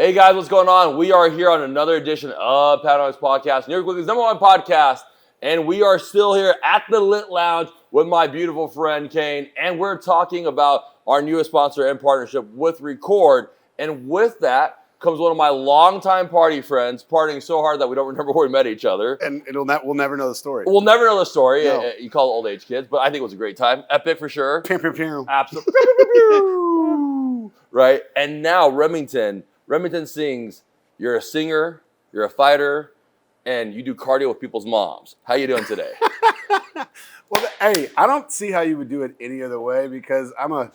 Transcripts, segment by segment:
Hey guys, what's going on? We are here on another edition of Powerhouse Podcast, New York Quickly's #1 podcast, and we are still here at the Lit Lounge with my beautiful friend Kane, and we're talking about our newest sponsor and partnership with Record, and with that comes one of my longtime party friends, partying so hard that we don't remember where we met each other. And we'll never know the story. We'll never know the story. No. You call it old age kids, but I think it was a great time. Epic for sure. Pew, pew, pew. Absolutely. Right? And now Remington sings, you're a singer, you're a fighter, and you do cardio with people's moms. How you doing today? Well, hey, I don't see how you would do it any other way because I'm a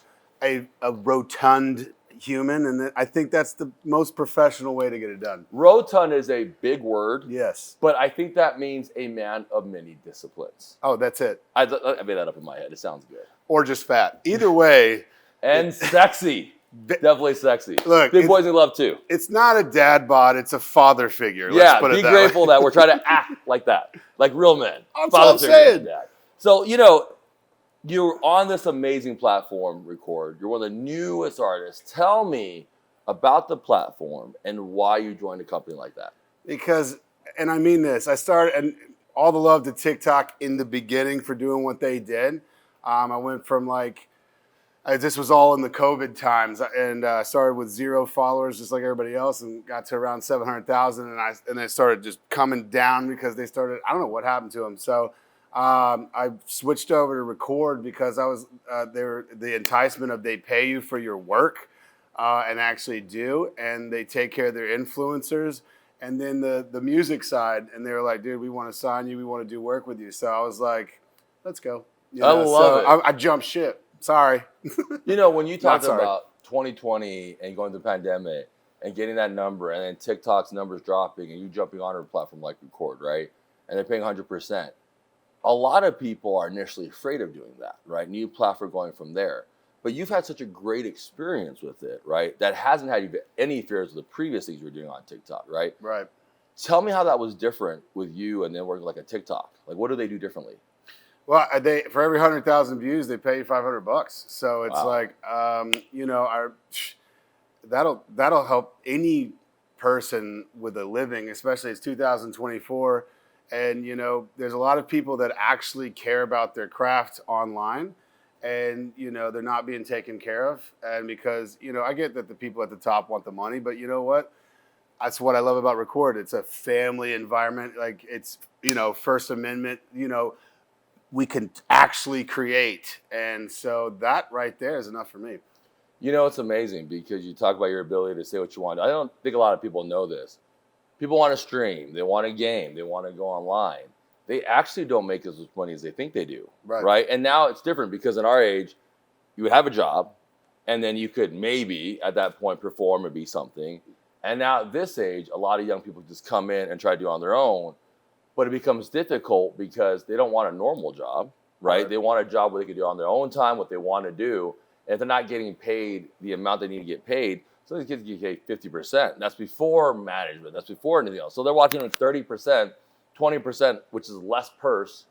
rotund human, and I think that's the most professional way to get it done. Rotund is a big word. Yes. But I think that means a man of many disciplines. Oh, that's it. I made that up in my head. It sounds good. Or just fat. Either way. And sexy. Definitely sexy. Look, big boys in love too. It's not a dad bod, it's a father figure. Yeah, Let's put be it that grateful way. that we're trying to act like that, like real men. That's what I'm saying. So, you're on this amazing platform, Record. You're one of the newest artists. Tell me about the platform and why you joined a company like that. Because, and I mean this, I started, and all the love to TikTok in the beginning for doing what they did. I went from this was all in the COVID times, and started with 0 followers, just like everybody else, and got to around 700,000, and they started just coming down because they started, I don't know what happened to them. So I switched over to Record because I was the enticement of they pay you for your work, and actually do, and they take care of their influencers, and then the music side, and they were like, dude, we want to sign you, we want to do work with you. So I was like, let's go. I love it. I jumped ship. Sorry. When you talk about 2020 and going through the pandemic and getting that number, and then TikTok's numbers dropping, and you jumping on a platform like Record, right? And they're paying 100%. A lot of people are initially afraid of doing that, right? New platform going from there. But you've had such a great experience with it, right? That hasn't had any fears of the previous things you were doing on TikTok, right? Right. Tell me how that was different with you and then working like a TikTok. Like, what do they do differently? Well, for every 100,000 views, they pay you $500. So it's that'll help any person with a living, especially it's 2024. And, there's a lot of people that actually care about their craft online, and, they're not being taken care of. And because, I get that the people at the top want the money, but you know what? That's what I love about Record. It's a family environment. Like it's, First Amendment, we can actually create. And so that right there is enough for me. It's amazing because you talk about your ability to say what you want. I don't think a lot of people know this. People want to stream. They want a game. They want to go online. They actually don't make as much money as they think they do. Right? And now it's different because in our age, you would have a job, and then you could maybe at that point perform or be something. And now at this age, a lot of young people just come in and try to do it on their own. But it becomes difficult because they don't want a normal job, right? They want a job where they can do it on their own time, what they want to do. And if they're not getting paid the amount they need to get paid, so these kids get paid 50%. That's before management. That's before anything else. So they're walking in 30%, 20%, which is less purse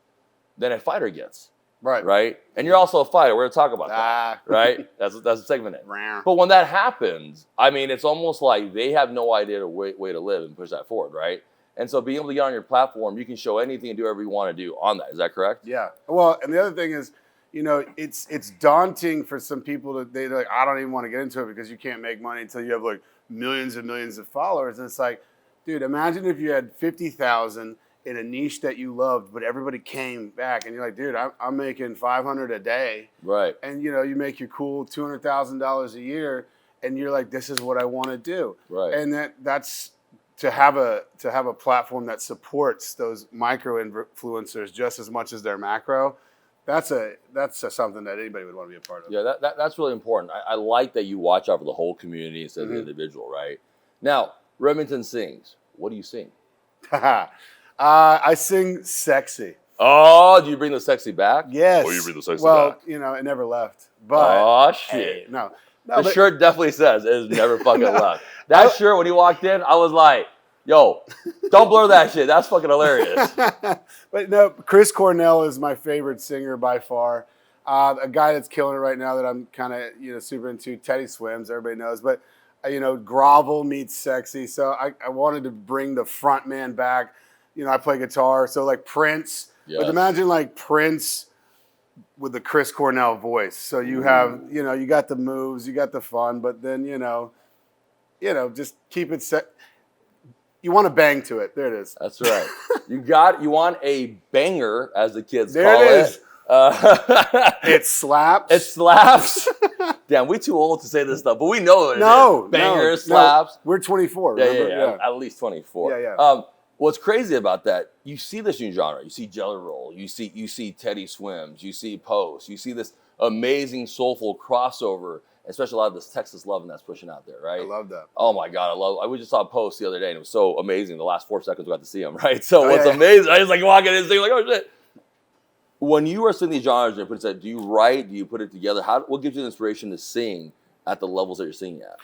than a fighter gets. Right? And you're also a fighter. We're going to talk about that, right? That's a segment name. But when that happens, it's almost like they have no idea the way to live and push that forward, right? And so being able to get on your platform, you can show anything and do whatever you want to do on that. Is that correct? Yeah. Well, and the other thing is, it's daunting for some people they're like, I don't even want to get into it because you can't make money until you have like millions and millions of followers. And it's like, dude, imagine if you had 50,000 in a niche that you loved, but everybody came back and you're like, dude, I'm making 500 a day. Right. And you make your cool $200,000 a year, and you're like, this is what I want to do. Right. And that's to have a platform that supports those micro influencers just as much as their macro. That's something that anybody would want to be a part of. Yeah, that's really important. I like that you watch out for the whole community instead of the individual, right? Now, Remington sings. What do you sing? I sing sexy. Oh, do you bring the sexy back? Yes. Oh, you bring the sexy back. Well, it never left. But oh, shit. Hey, no. The shirt definitely says it has never fucking left. That shirt, when he walked in, I was like, yo, don't blur that shit. That's fucking hilarious. But no, Chris Cornell is my favorite singer by far. A guy that's killing it right now that I'm kind of super into, Teddy Swims, everybody knows. But grovel meets sexy. So I wanted to bring the front man back. I play guitar. So like Prince, Yes. but imagine like Prince with the Chris Cornell voice. So you have, you got the moves, you got the fun, but then, just keep it set. You want to bang to it. There it is. That's right. You want a banger, as the kids there call it is. It slaps. It slaps. Damn, we too old to say this stuff, but we know what it is. Banger, slaps. No. We're 24, remember? Yeah. At least 24. Yeah. What's crazy about that, you see this new genre. You see Jelly Roll. You see Teddy Swims. You see Post. You see this amazing soulful crossover, especially a lot of this Texas loving that's pushing out there, right? I love that. Oh my God, we just saw Post the other day, and it was so amazing. The last 4 seconds we got to see him, right? So amazing, I was like walking in and saying, like, oh shit. When you are singing these genres, do you write? Do you put it together? What gives you the inspiration to sing at the levels that you're singing at?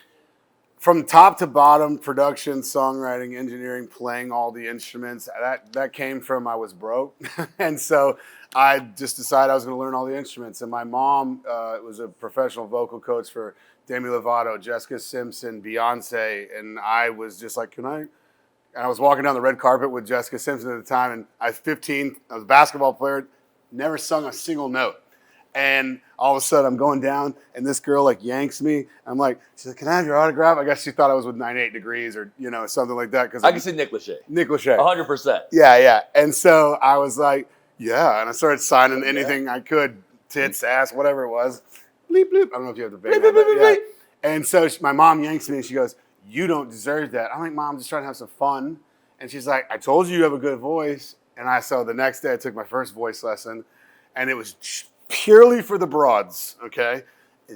From top to bottom, production, songwriting, engineering, playing all the instruments, that came from I was broke. And so I just decided I was going to learn all the instruments. And my mom was a professional vocal coach for Demi Lovato, Jessica Simpson, Beyonce. And I was just like, can I? And I was walking down the red carpet with Jessica Simpson at the time. And I was 15. I was a basketball player, never sung a single note. And all of a sudden, I'm going down, and this girl like yanks me. I'm like, she's like, "Can I have your autograph?" I guess she thought I was with 98 Degrees or something like that. Because I can see Nick Lachey. 100%. Yeah. And so I was like, "Yeah," and I started signing anything I could, tits, ass, whatever it was. Bleep bleep. I don't know if you have to bleep, bleep. And so my mom yanks me, and she goes, "You don't deserve that." I'm like, "Mom, I'm just trying to have some fun." And she's like, "I told you have a good voice." And so the next day, I took my first voice lesson, and it was purely for the broads, okay?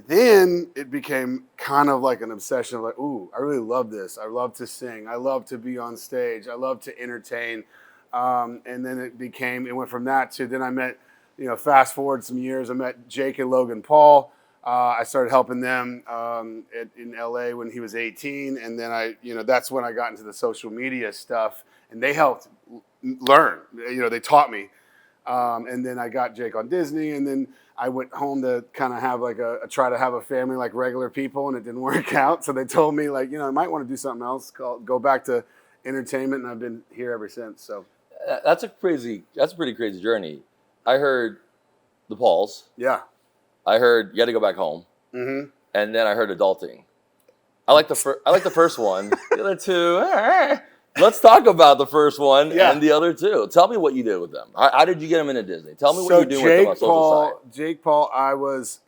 Then it became kind of like an obsession of like, ooh, I really love this. I love to sing. I love to be on stage. I love to entertain. And then it went from that to then I met, fast forward some years, I met Jake and Logan Paul. I started helping them in LA when he was 18. And then that's when I got into the social media stuff, and they helped learn, they taught me. And then I got Jake on Disney, and then I went home to kind of have try to have a family like regular people, and it didn't work out. So they told me I might want to do something else, go back to entertainment, and I've been here ever since. So that's a pretty crazy journey. I heard the Pauls. Yeah. I heard you got to go back home. Mm-hmm. And then I heard adulting. I like the first one. The other two. Let's talk about the first one and the other two. Tell me what you did with them. How did you get them into Disney? Tell me what you're doing with them on social side. Jake Paul, I was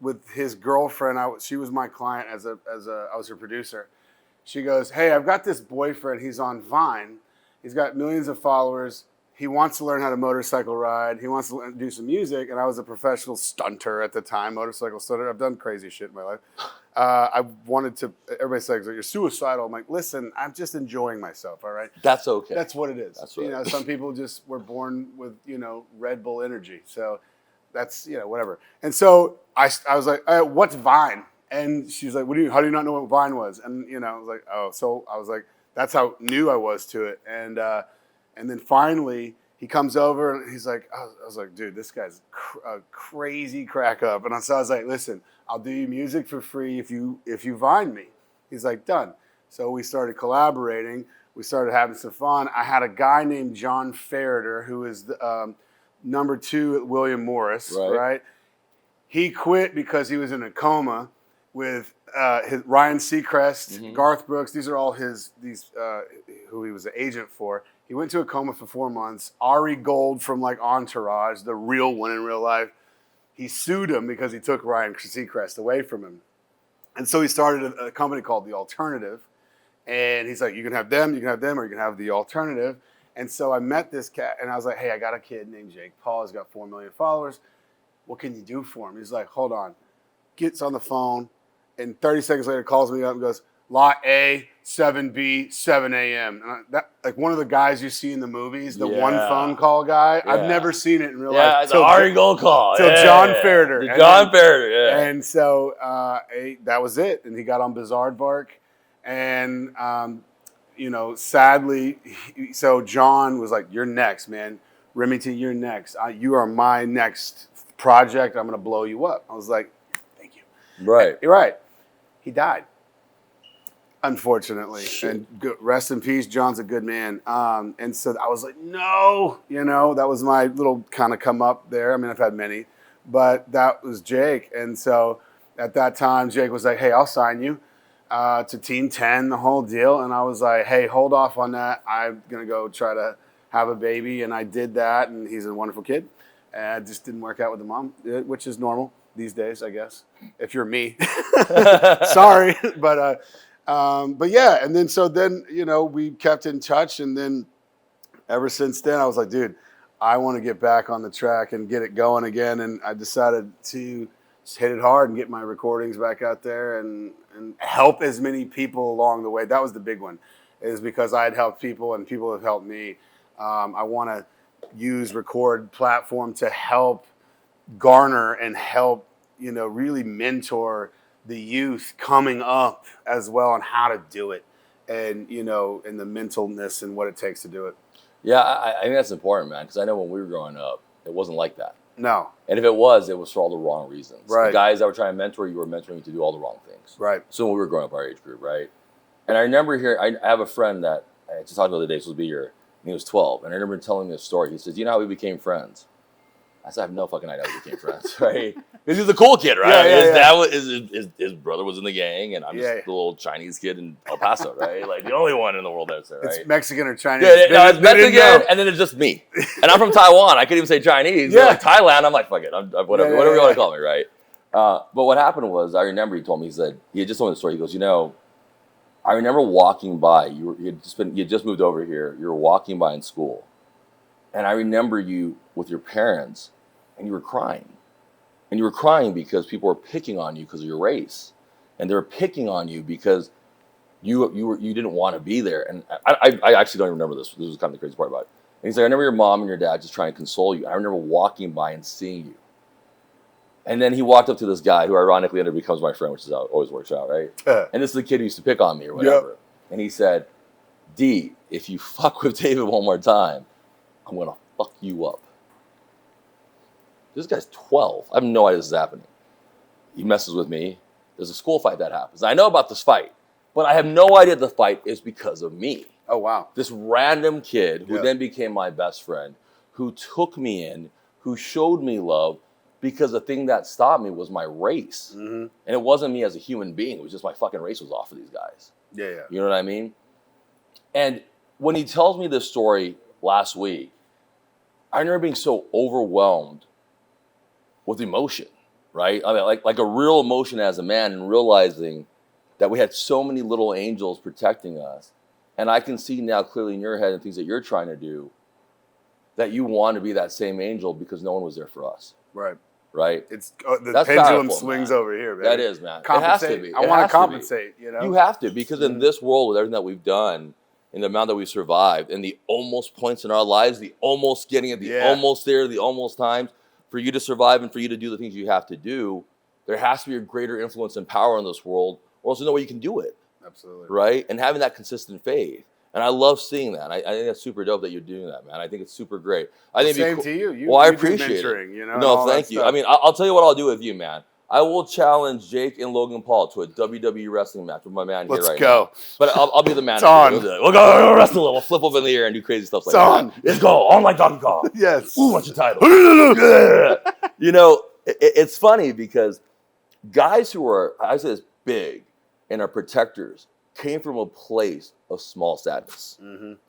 with his girlfriend. She was my client I was her producer. She goes, "Hey, I've got this boyfriend. He's on Vine. He's got millions of followers. He wants to learn how to motorcycle ride. He wants to do some music." And I was a professional stunter at the time, motorcycle stunter. I've done crazy shit in my life. I wanted to, everybody says, "You're suicidal." I'm like, listen, I'm just enjoying myself, all right? That's okay. That's what it is. That's right. Some people just were born with, Red Bull energy. So that's, whatever. And so I was like, what's Vine? And she's like, how do you not know what Vine was? And, I was like, oh. So I was like, that's how new I was to it. And then finally, he comes over and he's like, I was like, dude, this guy's a crazy crack up. And so I was like, listen, I'll do you music for free if you Vine me. He's like, done. So we started collaborating. We started having some fun. I had a guy named John Ferreter who is the, number 2 at William Morris, right? He quit because he was in a coma with Ryan Seacrest, Garth Brooks. These are all who he was an agent for. He went to a coma for 4 months. Ari Gold from Entourage, the real one in real life, he sued him because he took Ryan Seacrest away from him. And so he started a company called The Alternative. And he's like, you can have them, or you can have The Alternative. And so I met this cat, and I was like, hey, I got a kid named Jake Paul. He's got 4 million followers. What can you do for him? He's like, hold on. Gets on the phone, and 30 seconds later calls me up and goes, Lot A, 7B, 7 a.m. And one of the guys you see in the movies, the one phone call guy. Yeah. I've never seen it in real life. Yeah, it's an Ari Gold call. Till John Ferreter. John Ferreter, yeah. And so that was it. And he got on Bizarre and sadly, so John was like, "You're next, man. Remington, you're next. You are my next project. I'm going to blow you up." I was like, "Thank you." Right. You're right. He died. unfortunately. Shit. And rest in peace, John's a good man. And so I was like, no, that was my little kind of come up there. I mean, I've had many, but that was Jake. And so at that time, Jake was like, hey, I'll sign you to Team 10, the whole deal. And I was like, hey, hold off on that. I'm going to go try to have a baby. And I did that, and he's a wonderful kid. And it just didn't work out with the mom, which is normal these days, I guess, if you're me. Sorry. But yeah, and then we kept in touch, and then ever since then I was like, dude, I want to get back on the track and get it going again, and I decided to just hit it hard and get my recordings back out there and help as many people along the way. That was the big one, is because I had helped people and people have helped me. I want to use record platform to help garner and help really mentor the youth coming up as well on how to do it, and and the mentalness and what it takes to do it. Yeah, I think that's important, man, because I know when we were growing up, it wasn't like that. No. And if it was for all the wrong reasons. Right. The guys that were trying to mentor you were mentoring you to do all the wrong things. Right. So when we were growing up, our age group, right? And I remember I have a friend that I just talked the other day, supposed to be here, and he was 12. And I remember telling me a story. He says, you know how we became friends? I said, I have no fucking idea how we became friends, right? Because he's a cool kid, right? His dad was, his brother was in the gang, and I'm just the little Chinese kid in El Paso, right? Like the only one in the world that's there, right? It's Mexican or Chinese. Yeah, it's Mexican, and then it's just me. And I'm from Taiwan. I couldn't even say Chinese. Yeah. Like Thailand, I'm like, fuck it, whatever you want to call me, right? But what happened was, I remember he told me, he said, he had just told me the story. He goes, I remember walking by. You had just moved over here. You were walking by in school, and I remember you with your parents, and you were crying. And you were crying because people were picking on you because of your race. And they were picking on you because you didn't want to be there. And I actually don't even remember this. This was kind of the crazy part about it. And he's like, I remember your mom and your dad just trying to console you. I remember walking by and seeing you. And then he walked up to this guy who ironically ended up becomes my friend, which is how it always works out, right? And this is the kid who used to pick on me or whatever. Yep. And he said, D, if you fuck with David one more time, I'm going to fuck you up. This guy's 12. I have no idea this is happening. He messes with me. There's a school fight that happens. I know about this fight, but I have no idea the fight is because of me. Oh, wow. This random kid who then became my best friend, who took me in, who showed me love, because the thing that stopped me was my race. Mm-hmm. And it wasn't me as a human being. It was just my fucking race was off of these guys. Yeah. You know what I mean? And when he tells me this story last week, I remember being so overwhelmed with emotion, right? I mean, like a real emotion as a man, and realizing that we had so many little angels protecting us. And I can see now clearly in your head and things that you're trying to do, that you want to be that same angel because no one was there for us. Right? It's the pendulum swings over here, man. That is, man. It has to be. I want to compensate, You have to, because in this world, with everything that we've done, and the amount that we've survived, and the almost points in our lives, the almost getting it, the almost there, the almost times, for you to survive and for you to do the things you have to do, there has to be a greater influence and power in this world, or else there's no way you can do it. Absolutely. Right? And having that consistent faith. And I love seeing that. I think that's super dope that you're doing that, man. I think it's super great. I think same to you. I appreciate it. No, thank you. I mean, I'll tell you what I'll do with you, man. I will challenge Jake and Logan Paul to a WWE wrestling match with my man here right now. Let's go. But I'll be the man. It's on. We'll go wrestle. We'll flip up in the air and do crazy stuff like that. Let's go. On like Donkey Kong. Yes. Ooh, what's your title? It's funny because guys who are, I say this, big and are protectors came from a place of small sadness,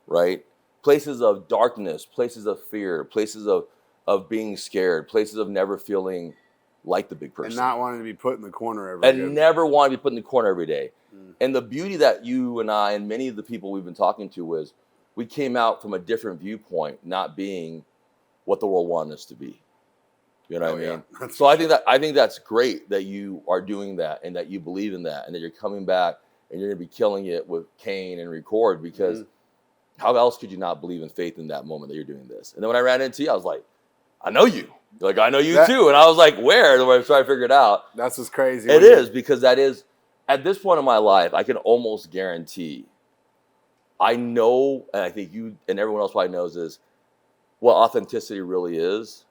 right? Places of darkness, places of fear, places of being scared, places of never feeling like the big person. And not wanting to be put in the corner every day. And never want to be put in the corner every day. And the beauty that you and I and many of the people we've been talking to was we came out from a different viewpoint, not being what the world wanted us to be. You know what I mean? Yeah. So I think that's great that you are doing that and that you believe in that and that you're coming back and you're going to be killing it with Kane and Record, because how else could you not believe in faith in that moment that you're doing this? And then when I ran into you, I was like, I know you. Like, I know you too. And I was like, where? And I was trying to figure it out. That's what's crazy. It is, because that is, at this point in my life, I can almost guarantee, I know, and I think you and everyone else probably knows is, what authenticity really is,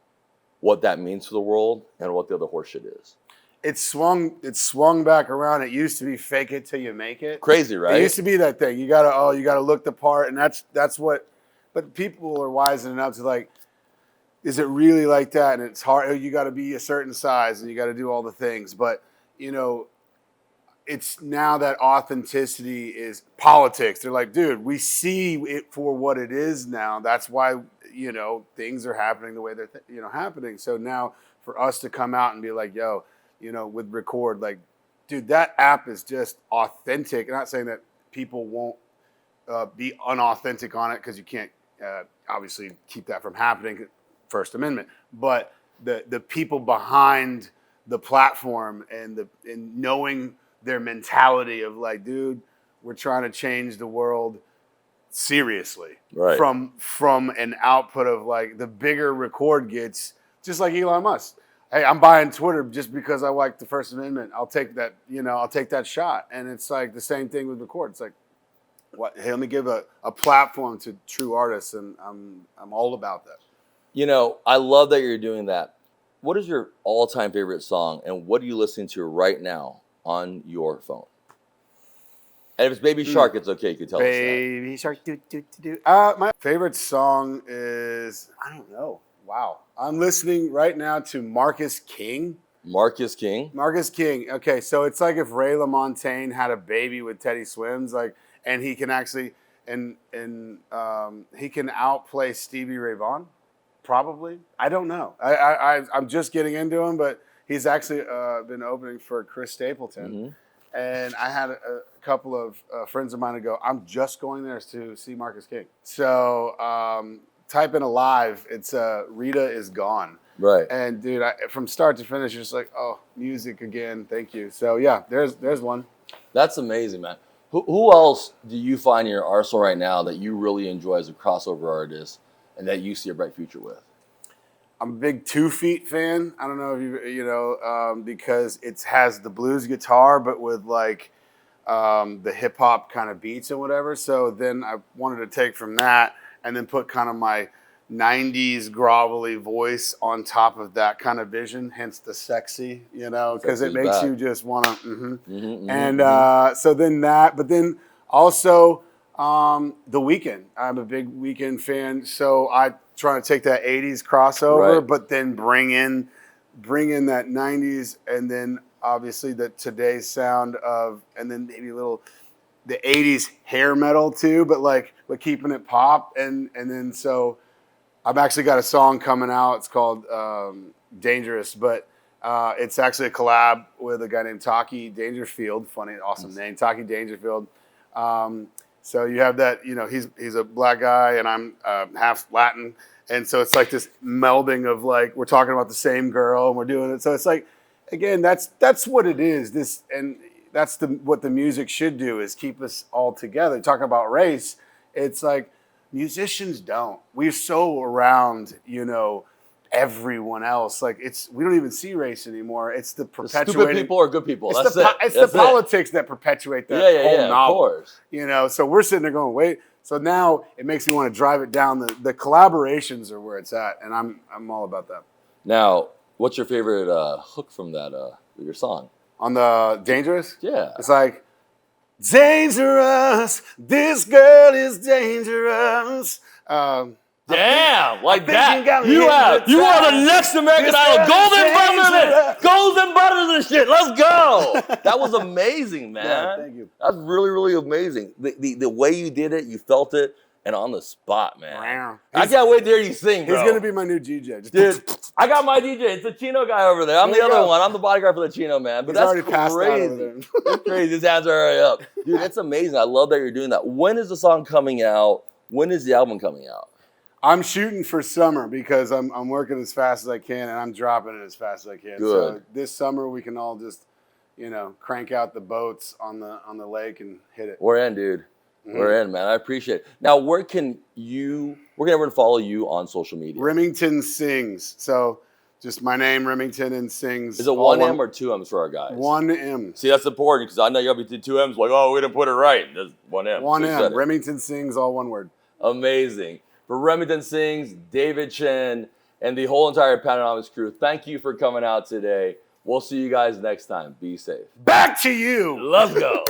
what that means to the world, and what the other horseshit is. It's swung back around. It used to be fake it till you make it. Crazy, right? It used to be that thing. You gotta look the part, and that's what. But people are wisening up to like, is it really like that? And it's hard. You got to be a certain size, and you got to do all the things. But you know, it's now that authenticity is politics. They're like, dude, we see it for what it is now. That's why things are happening the way they're happening. So now for us to come out and be like, yo. With record, like, dude, that app is just authentic. I'm not saying that people won't be unauthentic on it because you can't obviously keep that from happening, First Amendment. But the people behind the platform and knowing their mentality of like, dude, we're trying to change the world seriously, right. from an output of like the bigger record gets, just like Elon Musk. Hey, I'm buying Twitter just because I like the First Amendment. I'll take that, I'll take that shot. And it's like the same thing with record. It's like, what? Hey, let me give a platform to true artists, and I'm all about that. I love that you're doing that. What is your all-time favorite song, and what are you listening to right now on your phone? And if it's Baby Shark, it's okay. You can tell us that. Baby Shark, do. My favorite song is, I don't know. Wow. I'm listening right now to Marcus King. Marcus King? Marcus King. Okay, so it's like if Ray LaMontagne had a baby with Teddy Swims, like, and he can actually, he can outplay Stevie Ray Vaughan, probably. I don't know. I'm just getting into him, but he's actually been opening for Chris Stapleton. Mm-hmm. And I had a couple of friends of mine to go, I'm just going there to see Marcus King. So, type in Alive, it's Rita Is Gone. Right. And dude, from start to finish, you're just like, oh, music again, thank you. So yeah, there's one. That's amazing, man. Who else do you find in your arsenal right now that you really enjoy as a crossover artist and that you see a bright future with? I'm a big 2 Feet fan. I don't know if because it has the blues guitar, but with like the hip hop kind of beats and whatever. So then I wanted to take from that and then put kind of my 90s grovelly voice on top of that kind of vision, hence the sexy, because it makes you just want to, so then that, but then also The Weeknd. I'm a big Weeknd fan, so I try to take that 80s crossover, right, but then bring in that 90s, and then obviously the today's sound of, and then maybe a little the 80s hair metal too, but keeping it pop, and then so I've actually got a song coming out. It's called Dangerous, but it's actually a collab with a guy named Taki Dangerfield. Funny, awesome name, Taki Dangerfield. So you have that, he's a black guy and I'm half Latin, and so it's like this melding of like we're talking about the same girl and we're doing it. So it's like, again, that's what it is. That's what the music should do, is keep us all together. Talking about race, it's like musicians don't. We're so around, everyone else. Like we don't even see race anymore. It's the perpetuating. Stupid people or good people. That's it. It's the politics that perpetuate that whole novel. Of course. So we're sitting there going, wait. So now it makes me want to drive it down. The collaborations are where it's at, and I'm all about that. Now, what's your favorite hook from your song? On the Dangerous? Yeah. It's like, dangerous, this girl is dangerous. Damn, like that. You are the next American Idol. Golden butter this shit. Let's go. That was amazing, man. Yeah, thank you. That's really, really amazing. The way you did it, you felt it, and on the spot, man. I can't wait to hear you sing, bro. He's going to be my new DJ. Dude, I got my DJ. It's the Chino guy over there. I'm the other one. I'm the bodyguard for the Chino, man. But that's crazy. It's crazy. His hands are already up. Dude, it's amazing. I love that you're doing that. When is the song coming out? When is the album coming out? I'm shooting for summer because I'm working as fast as I can, and I'm dropping it as fast as I can. Good. So this summer we can all just, crank out the boats on the lake and hit it. We're in, dude. Mm-hmm. We're in, man. I appreciate it. Now, where can everyone follow you on social media? Remington Sings. So just my name, Remington, and Sings. Is it one M or two M's for our guys? One M. See, that's important because I know you'll be two M's. Like, oh, we didn't put it right. There's one M. One M. Remington Sings, all one word. Amazing. For Remington Sings, David Chen, and the whole entire Panoramix crew, thank you for coming out today. We'll see you guys next time. Be safe. Back to you. Let's go.